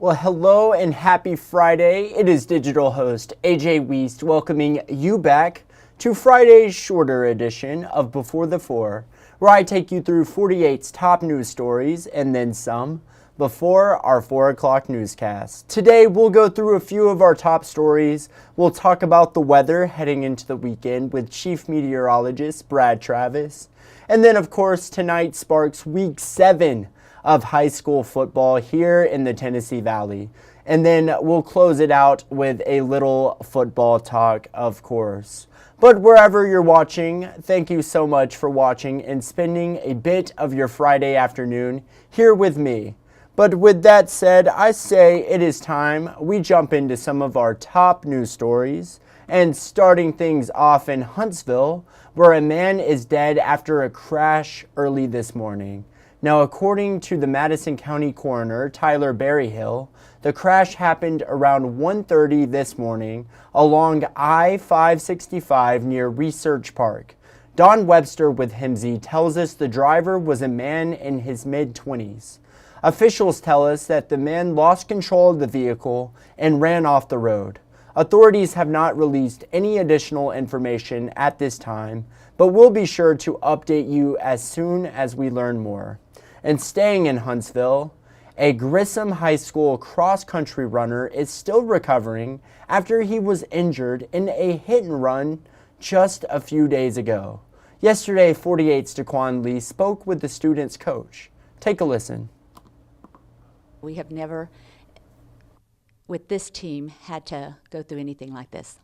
Well, hello and happy Friday. It is digital host A.J. Wuest welcoming you back to Friday's shorter edition of Before the Four, where I take you through 48's top news stories and then some before our 4 o'clock newscast. Today, we'll go through a few of our top stories. We'll talk about the weather heading into the weekend with Chief Meteorologist Brad Travis. And then, of course, tonight sparks Week 7 of high school football here in the Tennessee Valley. And then we'll close it out with a little football talk, of course. But wherever you're watching, thank you so much for watching and spending a bit of your Friday afternoon here with me. But with that said, I say it is time we jump into some of our top news stories. And starting things off in Huntsville, where a man is dead after a crash early this morning. Now, according to the Madison County coroner, Tyler Berryhill, the crash happened around 1:30 this morning along I-565 near Research Park. Don Webster with HIMSI tells us the driver was a man in his mid-20s. Officials tell us that the man lost control of the vehicle and ran off the road. Authorities have not released any additional information at this time, but we'll be sure to update you as soon as we learn more. And staying in Huntsville, a Grissom High School cross-country runner is still recovering after he was injured in a hit and run just a few days ago. Yesterday, 48's Daquan Lee spoke with the student's coach. Take a listen. We have never, with this team, had to go through anything like this.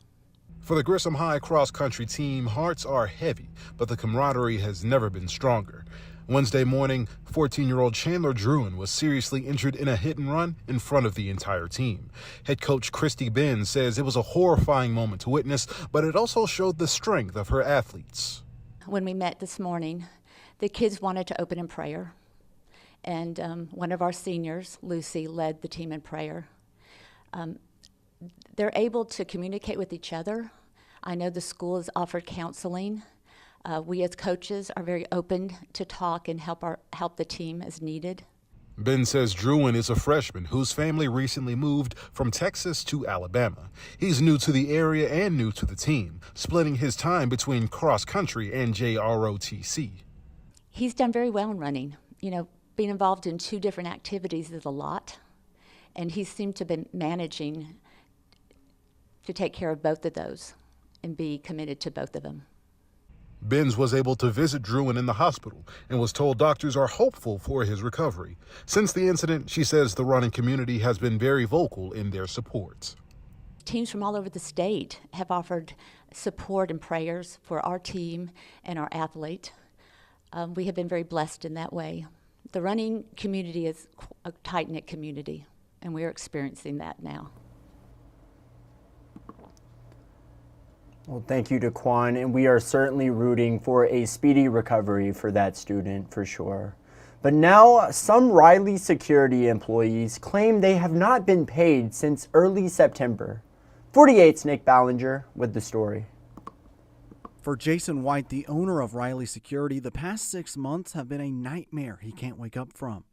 For the Grissom High cross-country team, hearts are heavy, but the camaraderie has never been stronger. Wednesday morning, 14-year-old Chandler Druin was seriously injured in a hit-and-run in front of the entire team. Head coach Christy Benz says it was a horrifying moment to witness, but it also showed the strength of her athletes. When we met this morning, the kids wanted to open in prayer, and one of our seniors, Lucy, led the team in prayer. They're able to communicate with each other. I know the school has offered counseling. We as coaches are very open to talk and help the team as needed. Ben says Druin is a freshman whose family recently moved from Texas to Alabama. He's new to the area and new to the team, splitting his time between cross-country and JROTC. He's done very well in running. You know, being involved in 2 different activities is a lot, and he seemed to have been managing to take care of both of those and be committed to both of them. Benz was able to visit Druin in the hospital and was told doctors are hopeful for his recovery. Since the incident, she says the running community has been very vocal in their support. Teams from all over the state have offered support and prayers for our team and our athlete. We have been very blessed in that way. The running community is a tight-knit community, and we're experiencing that now. Well, thank you, Daquan, and we are certainly rooting for a speedy recovery for that student, for sure. But now, some Riley security employees claim they have not been paid since early September. 48's Nick Ballinger with the story. For Jason White, the owner of Riley Security, the past 6 months have been a nightmare he can't wake up from.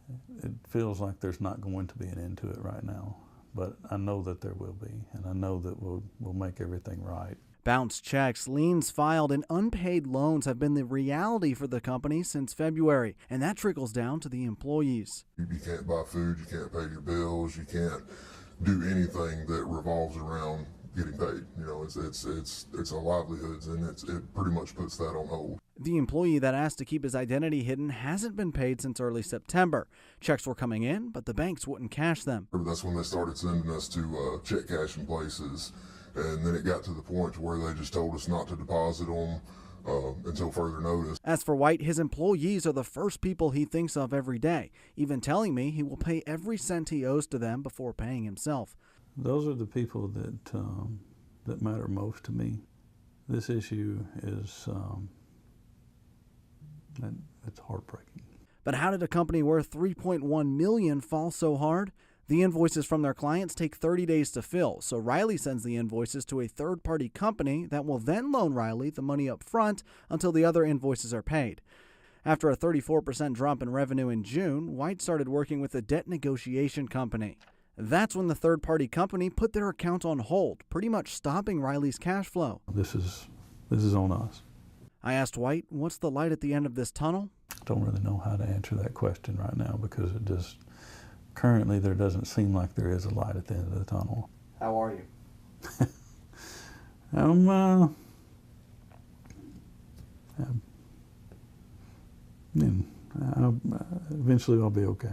It feels like there's not going to be an end to it right now, but I know that there will be, and I know that we'll make everything right. Bounced checks, liens filed, and unpaid loans have been the reality for the company since February, and that trickles down to the employees. You can't buy food, you can't pay your bills, you can't do anything that revolves around getting paid. You know, it's our livelihoods, and it pretty much puts that on hold. The employee that asked to keep his identity hidden hasn't been paid since early September. Checks were coming in, but the banks wouldn't cash them. That's when they started sending us to check cashing places. And then it got to the point where they just told us not to deposit them until further notice. As for White, his employees are the first people he thinks of every day, even telling me he will pay every cent he owes to them before paying himself. Those are the people that matter most to me. This issue is it's heartbreaking. But how did a company worth $3.1 million fall so hard? The invoices from their clients take 30 days to fill, so Riley sends the invoices to a third-party company that will then loan Riley the money up front until the other invoices are paid. After a 34% drop in revenue in June, White started working with a debt negotiation company. That's when the third-party company put their account on hold, pretty much stopping Riley's cash flow. This is on us. I asked White, what's the light at the end of this tunnel? I don't really know how to answer that question right now because currently there doesn't seem like there is a light at the end of the tunnel. How are you? Eventually I'll be okay.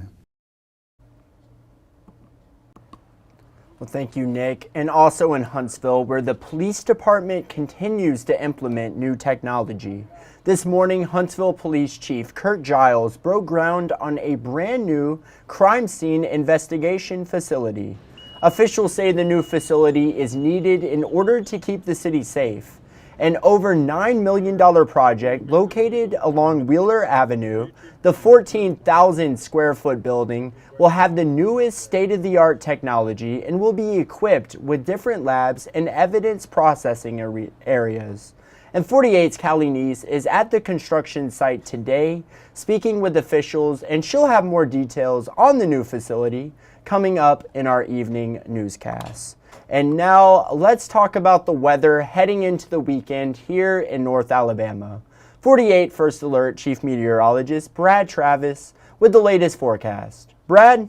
Well, thank you, Nick. And also in Huntsville, where the police department continues to implement new technology. This morning, Huntsville Police Chief Kurt Giles broke ground on a brand new crime scene investigation facility. Officials say the new facility is needed in order to keep the city safe. An over $9 million project located along Wheeler Avenue, the 14,000 square foot building will have the newest state-of-the-art technology and will be equipped with different labs and evidence processing areas. And 48's Callie Neese is at the construction site today, speaking with officials, and she'll have more details on the new facility coming up in our evening newscast. And now let's talk about the weather heading into the weekend here in North Alabama. 48 First Alert Chief Meteorologist Brad Travis with the latest forecast. Brad?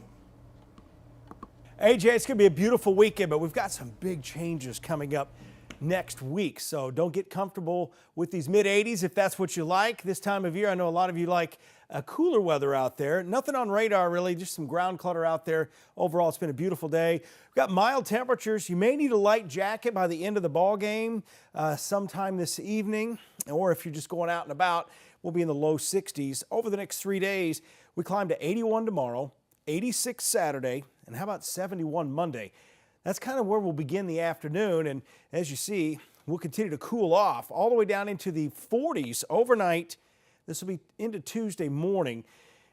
AJ, it's going to be a beautiful weekend, but we've got some big changes coming up next week. So don't get comfortable with these mid-80s if that's what you like this time of year. I know a lot of you like cooler weather out there. Nothing on radar really, just some ground clutter out there. Overall, it's been a beautiful day. We've got mild temperatures. You may need a light jacket by the end of the ball game sometime this evening, or if you're just going out and about, we'll be in the low 60s. Over the next 3 days, we climb to 81 tomorrow, 86 Saturday, and how about 71 Monday? That's kind of where we'll begin the afternoon, and as you see, we'll continue to cool off all the way down into the 40s overnight. This will be into Tuesday morning,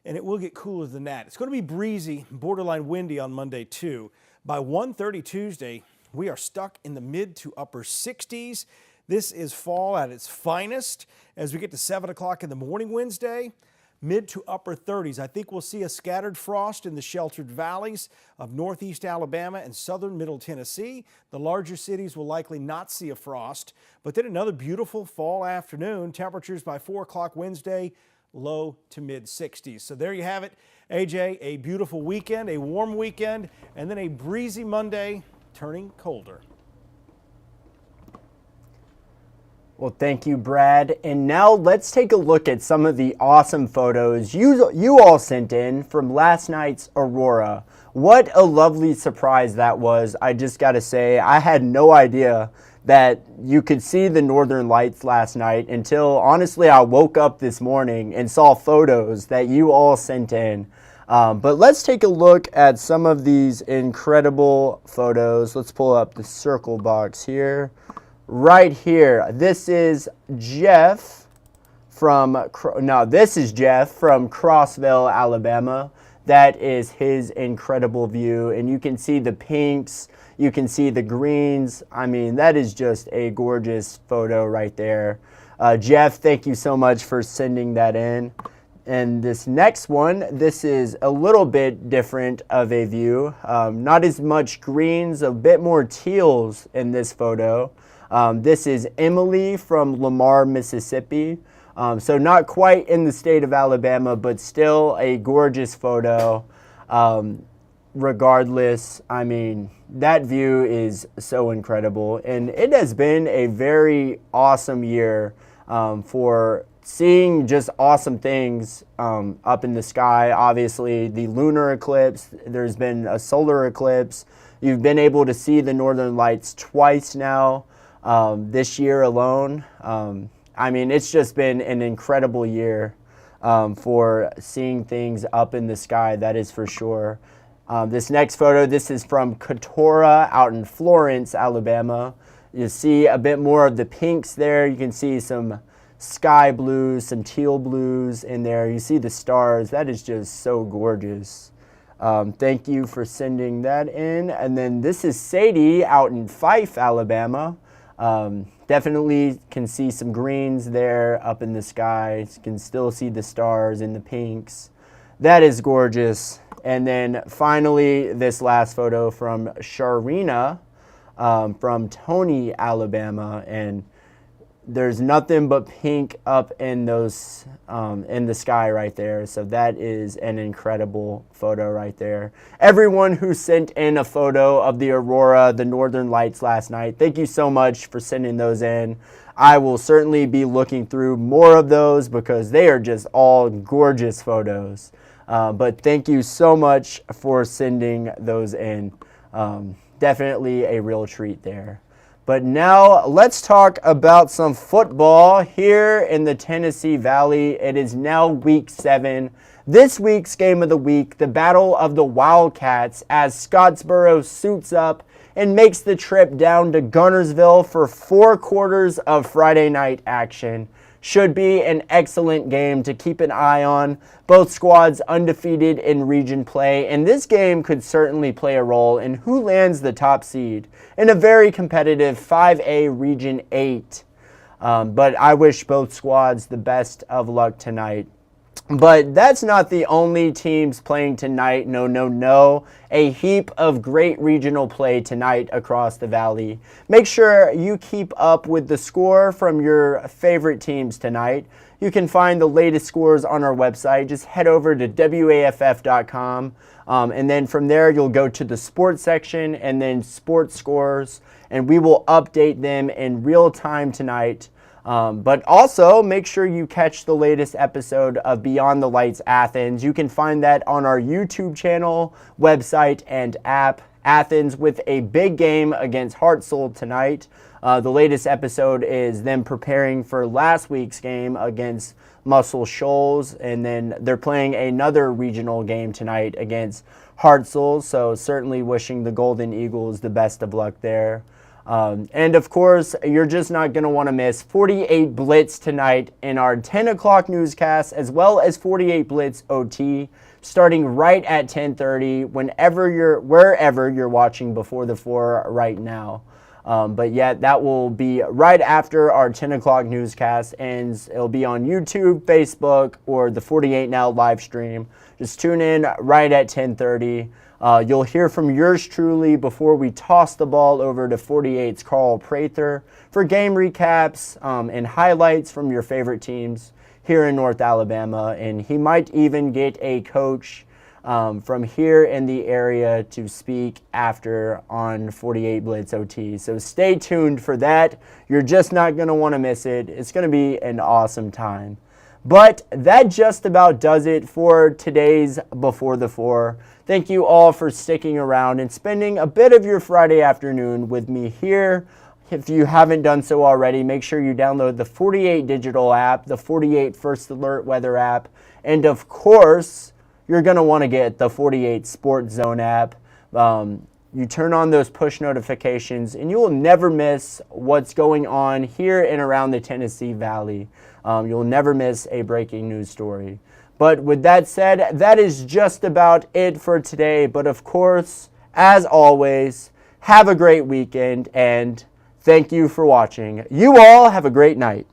and it will get cooler than that. It's going to be breezy, borderline windy on Monday too. By 1:30 Tuesday, we are stuck in the mid to upper 60s. This is fall at its finest. As we get to 7 o'clock in the morning Wednesday, mid to upper 30s. I think we'll see a scattered frost in the sheltered valleys of northeast Alabama and southern middle Tennessee. The larger cities will likely not see a frost, but then another beautiful fall afternoon. Temperatures by 4 o'clock Wednesday, low to mid 60s. So there you have it, AJ, a beautiful weekend, a warm weekend, and then a breezy Monday turning colder. Well, thank you, Brad. And now let's take a look at some of the awesome photos you all sent in from last night's Aurora. What a lovely surprise that was. I just got to say, I had no idea that you could see the northern lights last night until, honestly, I woke up this morning and saw photos that you all sent in. But let's take a look at some of these incredible photos. Let's pull up the circle box here. Right here, this is Jeff from Crossville, Alabama. That is his incredible view, and you can see the pinks, you can see the greens. I mean, that is just a gorgeous photo right there. Jeff, thank you so much for sending that in. And this next one, this is a little bit different of a view. Not as much greens, a bit more teals in this photo. This is Emily from Lamar, Mississippi. So not quite in the state of Alabama, but still a gorgeous photo. Regardless, I mean, that view is so incredible. And it has been a very awesome year for seeing just awesome things up in the sky. Obviously, the lunar eclipse, there's been a solar eclipse. You've been able to see the northern lights twice now. This year alone. I mean, it's just been an incredible year for seeing things up in the sky, that is for sure. This next photo, this is from Katora out in Florence, Alabama. You see a bit more of the pinks there. You can see some sky blues, some teal blues in there. You see the stars. That is just so gorgeous. Thank you for sending that in. And then this is Sadie out in Fife, Alabama. Definitely can see some greens there up in the sky. You can still see the stars and the pinks. That is gorgeous. And then finally, this last photo from Sharina from Tony, Alabama. And there's nothing but pink up in those in the sky right there. So that is an incredible photo right there. Everyone who sent in a photo of the aurora, the northern lights last night, thank you so much for sending those in. I will certainly be looking through more of those because they are just all gorgeous photos. But thank you so much for sending those in. Definitely a real treat there. But now let's talk about some football here in the Tennessee Valley. It is now week 7. This week's game of the week, the Battle of the Wildcats, as Scottsboro suits up and makes the trip down to Guntersville for 4 quarters of Friday night action. Should be an excellent game to keep an eye on. Both squads undefeated in region play, and this game could certainly play a role in who lands the top seed in a very competitive 5A Region 8. But I wish both squads the best of luck tonight. But that's not the only teams playing tonight. No. A heap of great regional play tonight across the valley. Make sure you keep up with the score from your favorite teams tonight. You can find the latest scores on our website. Just head over to WAFF.com. And then from there, you'll go to the sports section and then sports scores. And we will update them in real time tonight. But also make sure you catch the latest episode of Beyond the Lights Athens. You can find that on our YouTube channel, website, and app. Athens with a big game against Hartselle tonight. The latest episode is them preparing for last week's game against Muscle Shoals, and then they're playing another regional game tonight against Hartselle. So certainly wishing the Golden Eagles the best of luck there. And of course, you're just not going to want to miss 48 Blitz tonight in our 10 o'clock newscast, as well as 48 Blitz OT, starting right at 10:30, wherever you're watching Before the 4 right now. But yeah, that will be right after our 10 o'clock newscast ends. It'll be on YouTube, Facebook, or the 48 Now live stream. Just tune in right at 10:30. You'll hear from yours truly before we toss the ball over to 48's Carl Prather for game recaps and highlights from your favorite teams here in North Alabama. And he might even get a coach from here in the area to speak after on 48 Blitz OT. So stay tuned for that. You're just not going to want to miss it. It's going to be an awesome time. But that just about does it for today's Before the 4. Thank you all for sticking around and spending a bit of your Friday afternoon with me here. If you haven't done so already, make sure you download the 48 digital app, the 48 First Alert weather app, and of course, you're going to want to get the 48 Sports Zone app. You turn on those push notifications, and you will never miss what's going on here and around the Tennessee Valley. You'll never miss a breaking news story. But with that said, that is just about it for today. But of course, as always, have a great weekend, and thank you for watching. You all have a great night.